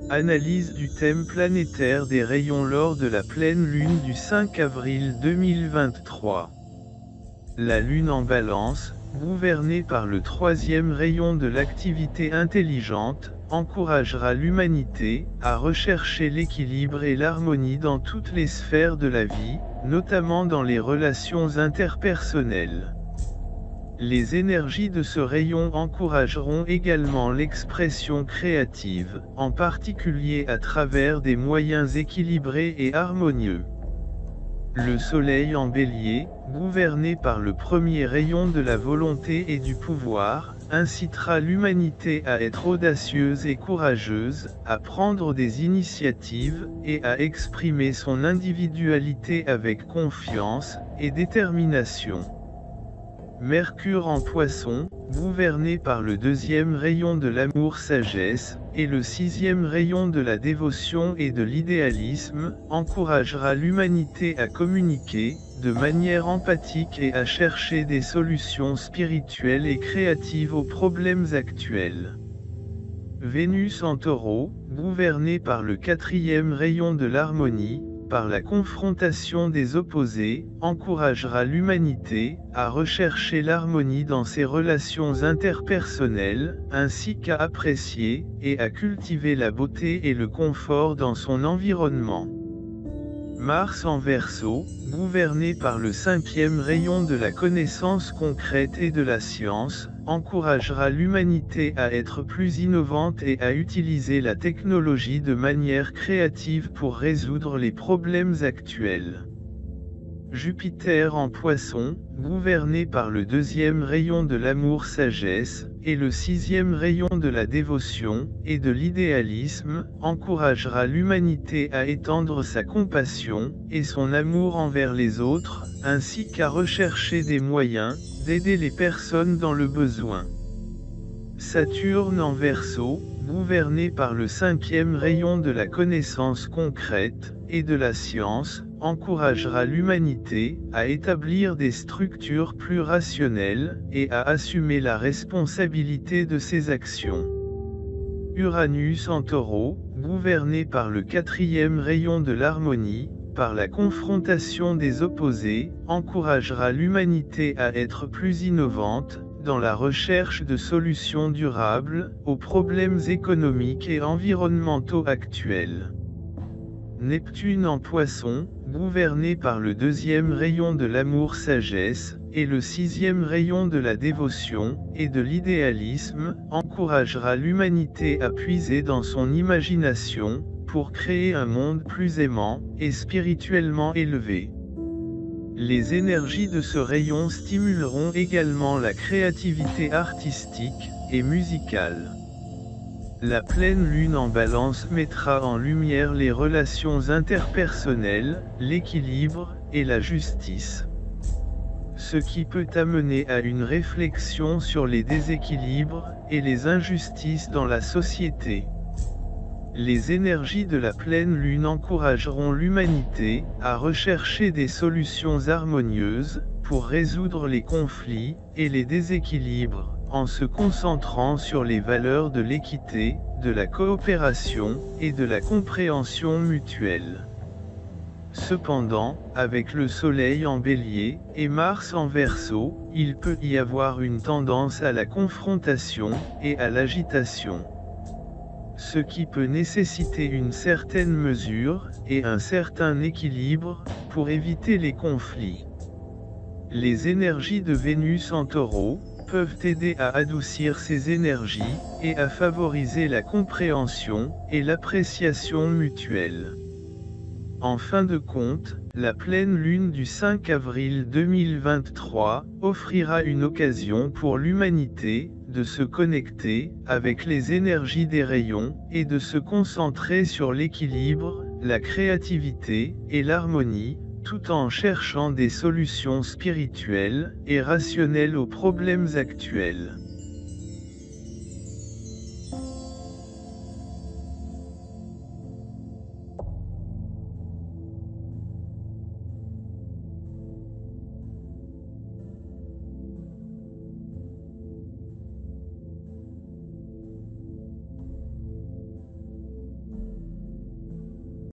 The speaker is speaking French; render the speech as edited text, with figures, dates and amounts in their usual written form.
Analyse du thème planétaire des rayons lors de la pleine lune du 5 avril 2023. La lune en balance, gouvernée par le troisième rayon de l'activité intelligente, encouragera l'humanité à rechercher l'équilibre et l'harmonie dans toutes les sphères de la vie, notamment dans les relations interpersonnelles. Les énergies de ce rayon encourageront également l'expression créative, en particulier à travers des moyens équilibrés et harmonieux. Le Soleil en Bélier, gouverné par le premier rayon de la volonté et du pouvoir, incitera l'humanité à être audacieuse et courageuse, à prendre des initiatives, et à exprimer son individualité avec confiance et détermination. Mercure en Poisson, gouverné par le deuxième rayon de l'amour-sagesse, et le sixième rayon de la dévotion et de l'idéalisme, encouragera l'humanité à communiquer, de manière empathique et à chercher des solutions spirituelles et créatives aux problèmes actuels. Vénus en Taureau, gouverné par le quatrième rayon de l'harmonie, par la confrontation des opposés, encouragera l'humanité à rechercher l'harmonie dans ses relations interpersonnelles, ainsi qu'à apprécier et à cultiver la beauté et le confort dans son environnement. Mars en Verseau, gouverné par le cinquième rayon de la connaissance concrète et de la science, encouragera l'humanité à être plus innovante et à utiliser la technologie de manière créative pour résoudre les problèmes actuels. Jupiter en Poisson, gouverné par le deuxième rayon de l'amour-sagesse, et le sixième rayon de la dévotion et de l'idéalisme, encouragera l'humanité à étendre sa compassion et son amour envers les autres, ainsi qu'à rechercher des moyens d'aider les personnes dans le besoin. Saturne en Verseau, gouverné par le cinquième rayon de la connaissance concrète et de la science, encouragera l'humanité à établir des structures plus rationnelles et à assumer la responsabilité de ses actions. Uranus en Taureau, gouverné par le quatrième rayon de l'harmonie, par la confrontation des opposés, encouragera l'humanité à être plus innovante, dans la recherche de solutions durables, aux problèmes économiques et environnementaux actuels. Neptune en Poisson, gouverné par le deuxième rayon de l'amour-sagesse, et le sixième rayon de la dévotion et de l'idéalisme, encouragera l'humanité à puiser dans son imagination, pour créer un monde plus aimant et spirituellement élevé. Les énergies de ce rayon stimuleront également la créativité artistique et musicale. La pleine lune en balance mettra en lumière les relations interpersonnelles, l'équilibre et la justice. Ce qui peut amener à une réflexion sur les déséquilibres et les injustices dans la société. Les énergies de la pleine lune encourageront l'humanité à rechercher des solutions harmonieuses pour résoudre les conflits et les déséquilibres, en se concentrant sur les valeurs de l'équité, de la coopération et de la compréhension mutuelle. Cependant, avec le Soleil en Bélier et Mars en Verseau, il peut y avoir une tendance à la confrontation et à l'agitation. Ce qui peut nécessiter une certaine mesure et un certain équilibre pour éviter les conflits. Les énergies de Vénus en Taureau peuvent aider à adoucir ces énergies et à favoriser la compréhension et l'appréciation mutuelle. En fin de compte, la pleine lune du 5 avril 2023 offrira une occasion pour l'humanité de se connecter avec les énergies des rayons et de se concentrer sur l'équilibre, la créativité et l'harmonie, tout en cherchant des solutions spirituelles et rationnelles aux problèmes actuels.